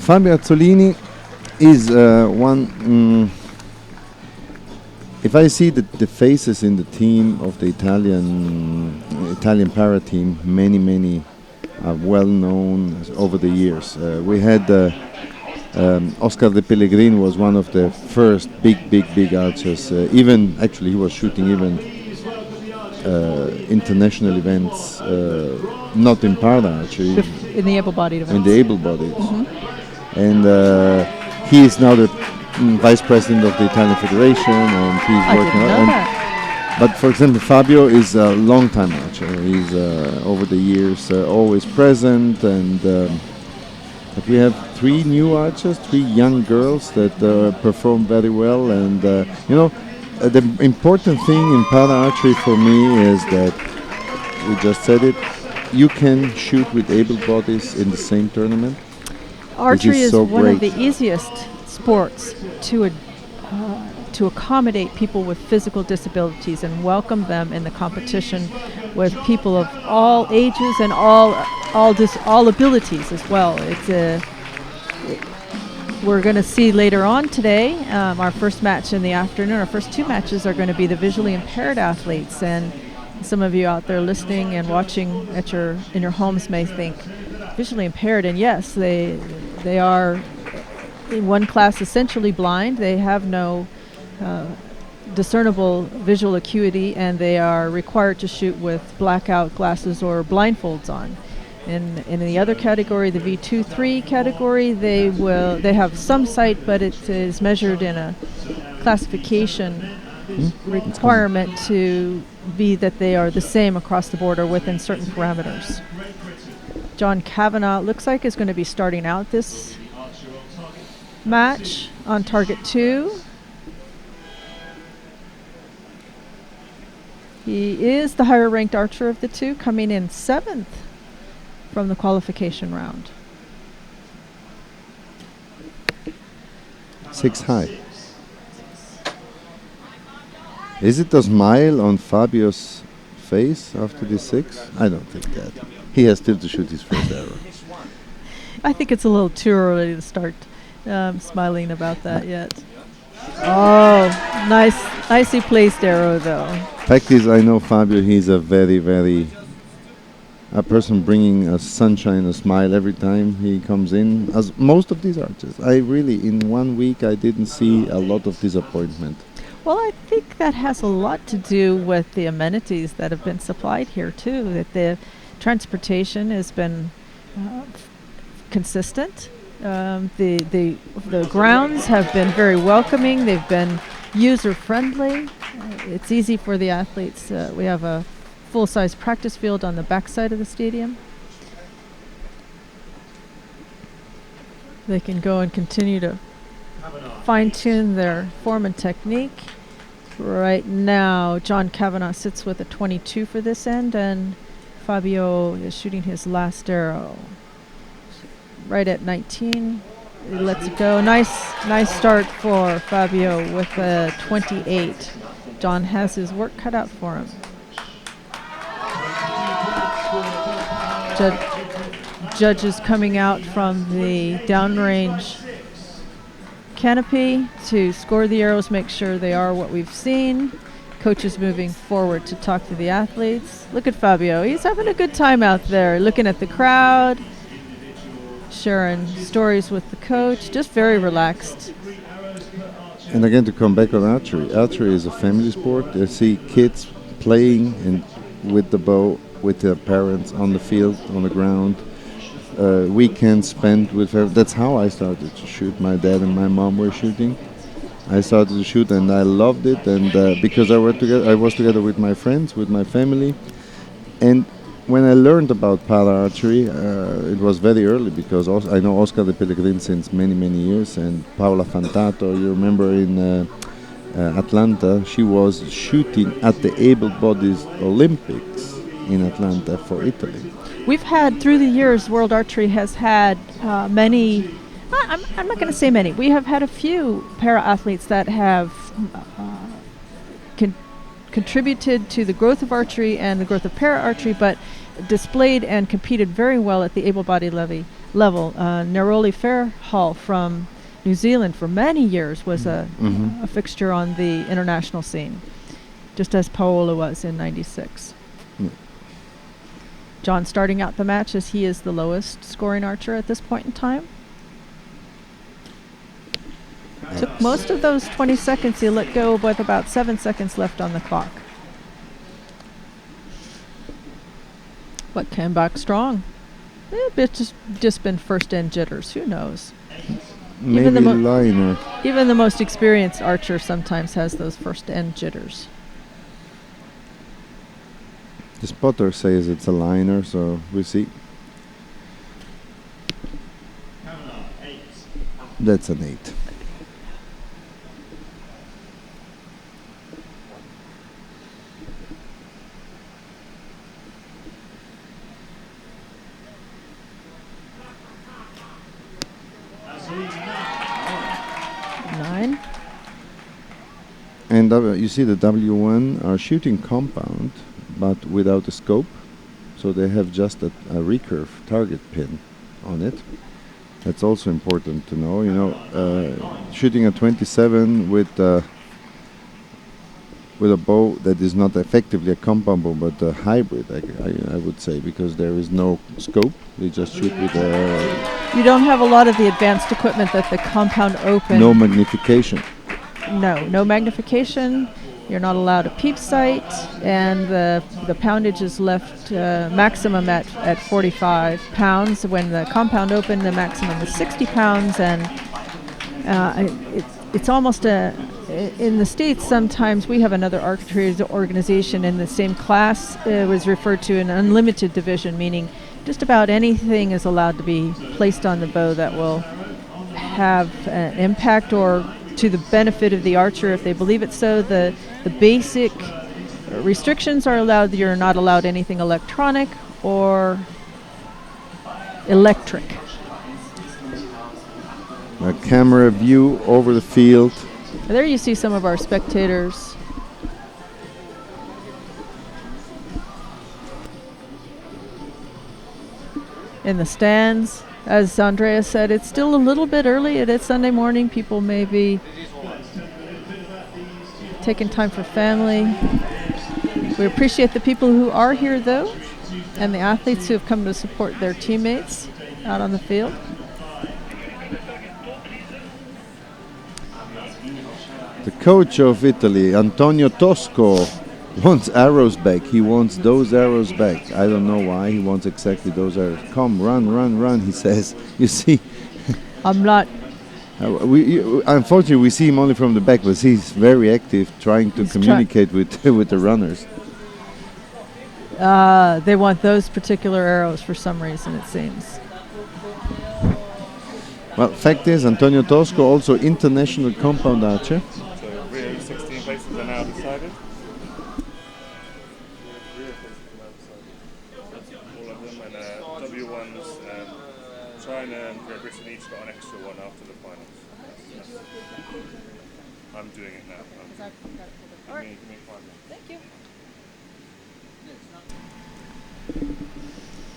Fabio Azzolini is one. If I see the faces in the team of the Italian para team, many are well known over the years. We had Oscar de Pellegrin was one of the first big archers. Even actually, he was shooting even international events, not in para archery. In the able-bodied events. In the able-bodied. And he is now the vice president of the Italian Federation, and he's working on that. But for example, Fabio is a long-time archer. He's over the years always present, and but we have 3 new archers, 3 young girls that perform very well. And the important thing in para archery for me is that we just said it. You can shoot with able bodies in the same tournament. Archery is one of the easiest sports to accommodate people with physical disabilities and welcome them in the competition with people of all ages and all abilities as well. We're going to see later on today our first match in the afternoon. Our first 2 matches are going to be the visually impaired athletes, and some of you out there listening and watching in your homes may think visually impaired, and yes, they are in one class essentially blind. They have no discernible visual acuity, and they are required to shoot with blackout glasses or blindfolds on. In the other category, the V2-3 category, they have some sight, but it is measured in a classification requirement to be that they are the same across the board or within certain parameters. John Cavanagh looks like is going to be starting out this match on target 2. He is the higher ranked archer of the 2, coming in 7th from the qualification round. 6 high. Is it a smile on Fabio's face after the 6? I don't think that. He has still to shoot his first arrow. I think it's a little too early to start smiling about that yet. Oh, nicely placed arrow though. Fact is, I know Fabio, he's a very a person bringing a sunshine, a smile every time he comes in, as most of these archers. In 1 week I didn't see a lot of disappointment. Well, I think that has a lot to do with the amenities that have been supplied here too, that the transportation has been consistent. The grounds have been very welcoming. They've been user-friendly. It's easy for the athletes. We have a full-size practice field on the backside of the stadium. They can go and continue to fine-tune their form and technique. Right now, John Cavanagh sits with a 22 for this end, and Fabio is shooting his last arrow. Right at 19. He lets it go. Nice start for Fabio with a 28. John has his work cut out for him. Judges coming out from the downrange canopy to score the arrows, make sure they are what we've seen. Coaches moving forward to talk to the athletes. Look at Fabio. He's having a good time out there, looking at the crowd, sharing stories with the coach, just very relaxed. And again, to come back on archery. Archery is a family sport. You see kids playing with the bow, with their parents on the field, on the ground. Weekends spent with her. That's how I started to shoot. My dad and my mom were shooting. I started to shoot and I loved it. And because I was together with my friends, with my family. And when I learned about para archery, it was very early because I know Oscar de Pellegrin since many years, and Paola Fantato. You remember in Atlanta, she was shooting at the Able Bodies Olympics in Atlanta for Italy. We've had, through the years, World Archery has had many, I'm not going to say many, we have had a few para-athletes that have contributed to the growth of archery and the growth of para-archery, but displayed and competed very well at the able-bodied level. Neroli Fairhall from New Zealand for many years was a fixture on the international scene, just as Paolo was in '96. John starting out the match as he is the lowest scoring archer at this point in time. Took most of those 20 seconds. He let go with about 7 seconds left on the clock. But came back strong. It's just been first end jitters. Who knows? Maybe liner. Even the most experienced archer sometimes has those first end jitters. The spotter says it's a liner, so we'll see. That's an 8. And you see the W1 are shooting compound, but without a scope. So they have just a recurve target pin on it. That's also important to know. You know, shooting a 27 with a bow that is not effectively a compound bow, but a hybrid, I would say, because there is no scope. They just shoot with a... You don't have a lot of the advanced equipment that the compound open... No magnification. No magnification. You're not allowed a peep sight, and the poundage is left maximum at 45 pounds. When the compound open, the maximum is 60 pounds, and it's almost in the States, sometimes we have another archery organization in the same class. It was referred to an unlimited division, meaning just about anything is allowed to be placed on the bow that will have an impact or to the benefit of the archer if they believe it so. The basic restrictions are allowed. You're not allowed anything electronic or electric. A camera view over the field. There you see some of our spectators. In the stands. As Andrea said, it's still a little bit early. It is Sunday morning. People may be taking time for family. We appreciate the people who are here, though, and the athletes who have come to support their teammates out on the field. The coach of Italy, Antonio Tosco, wants arrows back. He wants those arrows back. I don't know why he wants exactly those arrows. Come, run, he says. You see? I'm not... Unfortunately, we see him only from the back, but he's very active trying to communicate with the runners. They want those particular arrows for some reason, it seems. Well, fact is, Antonio Tosco, also international compound archer. So Rio 16 places are now decided. All of them, and W1's China and Great Britain each got an extra one after the finals. I'm doing it now. Give me 5 minutes. Thank you.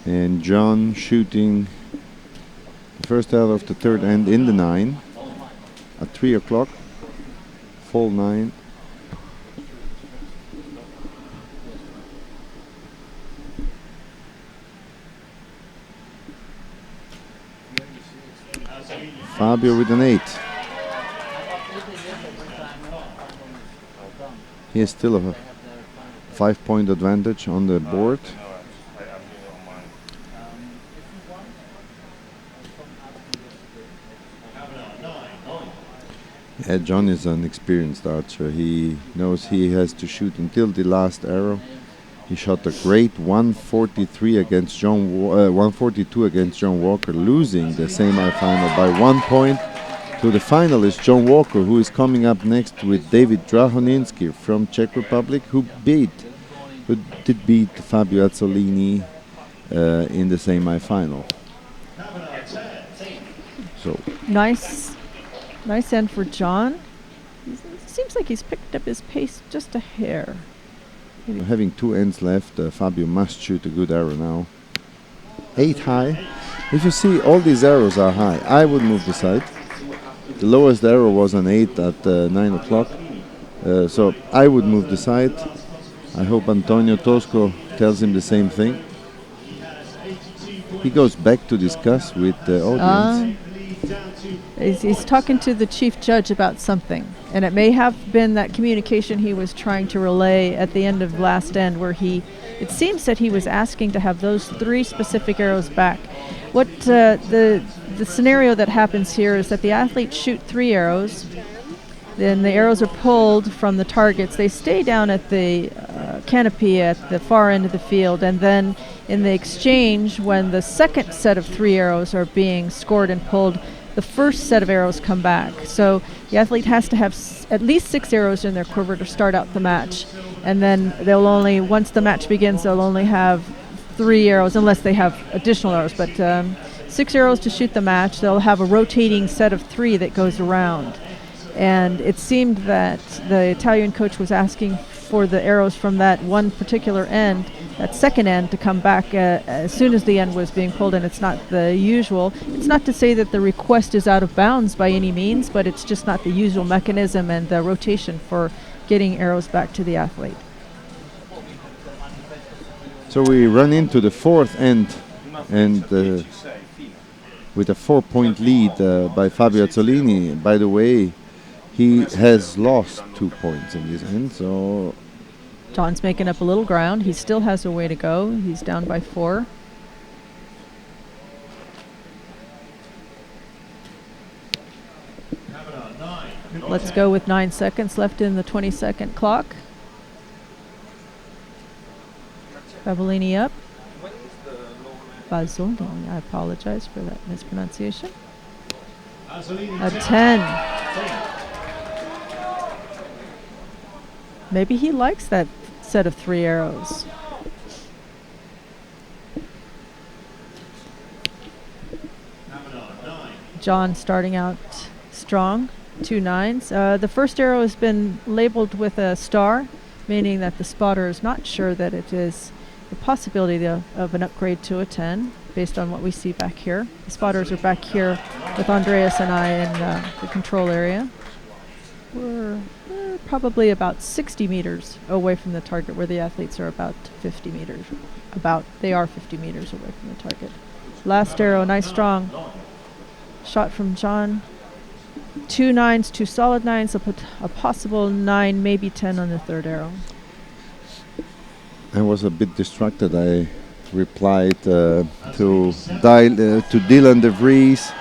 And John shooting the first out of the third end in the 9 at 3 o'clock, full 9. Fabio with an 8. He has still a 5-point advantage on the board. Yeah, John is an experienced archer. He knows he has to shoot until the last arrow. He shot a great 143 against 142 against John Walker, losing the semi-final by 1 point to the finalist John Walker, who is coming up next with David Drahoninsky from Czech Republic, who did beat Fabio Azzolini in the semi-final. So nice end for John. Seems like he's picked up his pace just a hair. Having 2 ends left, Fabio must shoot a good arrow now. 8 high. If you see, all these arrows are high. I would move the side. The lowest arrow was an 8 at 9 o'clock. So I would move the side. I hope Antonio Tosco tells him the same thing. He goes back to discuss with the audience. He's talking to the chief judge about something. And it may have been that communication he was trying to relay at the end of last end, where it seems that he was asking to have those 3 specific arrows back. What the scenario that happens here is that the athletes shoot 3 arrows. Then the arrows are pulled from the targets. They stay down at the canopy at the far end of the field. And then in the exchange, when the second set of 3 arrows are being scored and pulled, the first set of arrows come back. So the athlete has to have at least 6 arrows in their quiver to start out the match. And then once the match begins, they'll only have 3 arrows, unless they have additional arrows. But 6 arrows to shoot the match. They'll have a rotating set of 3 that goes around. And it seemed that the Italian coach was asking for the arrows from that one particular end, that second end, to come back as soon as the end was being pulled, and it's not the usual. It's not to say that the request is out of bounds by any means, but it's just not the usual mechanism and the rotation for getting arrows back to the athlete. So we run into the 4th end, and with a 4-point lead by Fabio Azzolini. By the way, he has lost 2 points in this end, so John's making up a little ground. He still has a way to go. He's down by 4. Let's go with 9 seconds left in the 20-second clock. Azzolini up. Azzolini, I apologize for that mispronunciation. A 10. Maybe he likes that set of 3 arrows. John starting out strong, 2 9s. The first arrow has been labeled with a star, meaning that the spotter is not sure that it is the possibility of an upgrade to a 10, based on what we see back here. The spotters are back here with Andreas and I in the control area. We're probably about 60 meters away from the target, where the athletes are about 50 meters. They are 50 meters away from the target. Last arrow, nice strong shot from John. 2 9s, 2 solid 9s, a possible 9, maybe 10 on the 3rd arrow. I was a bit distracted. I replied to Dylan De Vries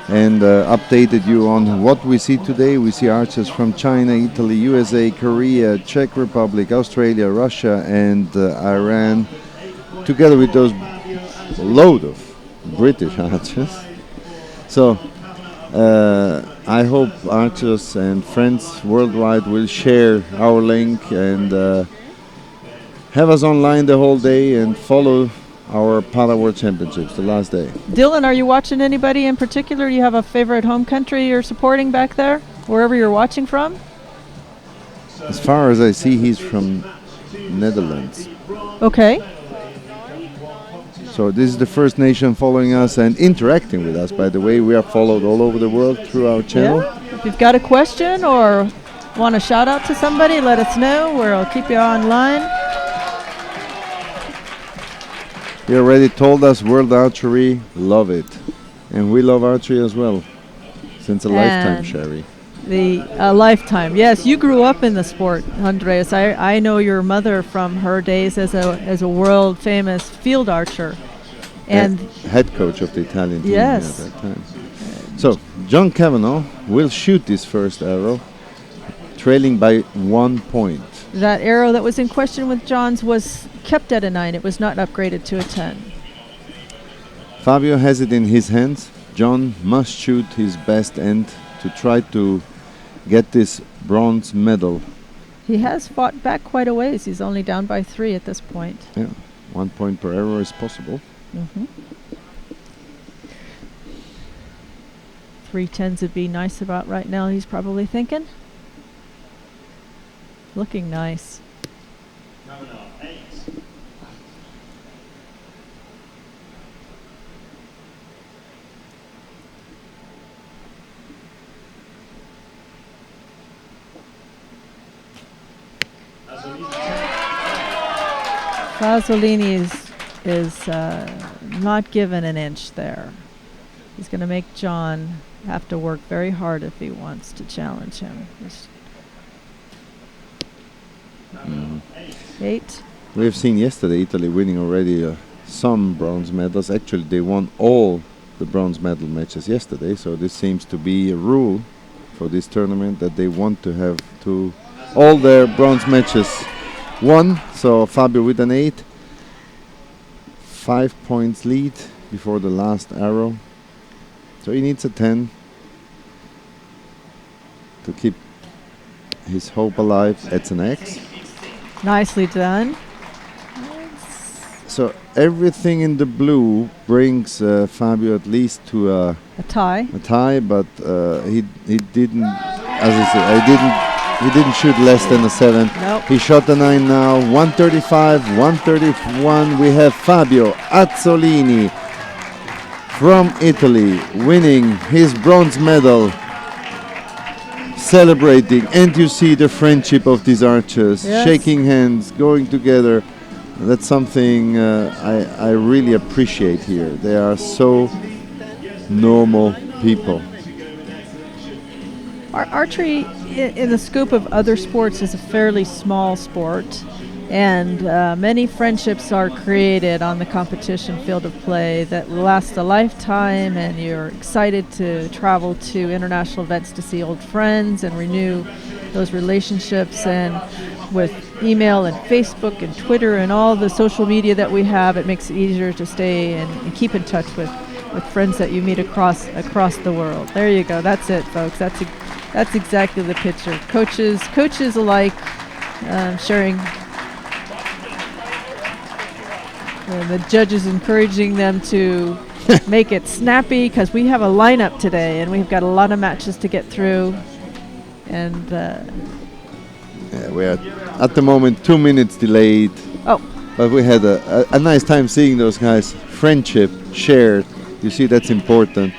and updated you on what we see today. We see archers from China, Italy, USA, Korea, Czech Republic, Australia, Russia, and Iran, together with those load of British archers. So I hope archers and friends worldwide will share our link and have us online the whole day and follow our Para World Championships, the last day. Dylan, are you watching anybody in particular? Do you have a favorite home country you're supporting back there, wherever you're watching from? As far as I see, he's from Netherlands. Okay. So this is the first nation following us and interacting with us. By the way, we are followed all over the world through our channel. Yeah. If you've got a question or want a shout out to somebody, let us know. We'll keep you online. He already told us World Archery, love it. And we love archery as well, since a lifetime, Sherry. A lifetime. Yes, you grew up in the sport, Andreas. I know your mother from her days as a world famous field archer. And head coach of the Italian team at that time. So John Cavanagh will shoot this first arrow, trailing by 1 point. That arrow that was in question with John's was kept at a 9. It was not upgraded to a 10. Fabio has it in his hands. John must shoot his best end to try to get this bronze medal. He has fought back quite a ways. He's only down by 3 at this point. Yeah, 1 point per arrow is possible. 3 10s would be nice about right now, he's probably thinking. Looking nice. Azzolini is not given an inch there. He's going to make John have to work very hard if he wants to challenge him. 8. We have seen yesterday Italy winning already some bronze medals. Actually, they won all the bronze medal matches yesterday, so this seems to be a rule for this tournament that they want to have all their bronze matches won. So Fabio with an 8, 5 points lead before the last arrow. So he needs a 10 to keep his hope alive. That's an X. Nicely done. So everything in the blue brings Fabio at least to A tie. but he didn't, as I said, he didn't shoot less than a 7. Nope. He shot a 9 now. 135, 131. We have Fabio Azzolini from Italy winning his bronze medal, celebrating, and you see the friendship of these archers, Yes. shaking hands, going together. That's something I really appreciate here. They are so normal people. Archery, in the scope of other sports, is a fairly small sport, and many friendships are created on the competition field of play that last a lifetime, and you're excited to travel to international events to see old friends and renew those relationships. And with email and Facebook and Twitter and all the social media that we have, it makes it easier to stay and keep in touch with friends that you meet across the world. There you go. That's it, folks. That's exactly the picture. Coaches alike, sharing. The judges encouraging them to make it snappy, because we have a lineup today and we've got a lot of matches to get through. And We are at the moment 2 minutes delayed. oh, But we had a nice time seeing those guys. Friendship shared. You see, that's important.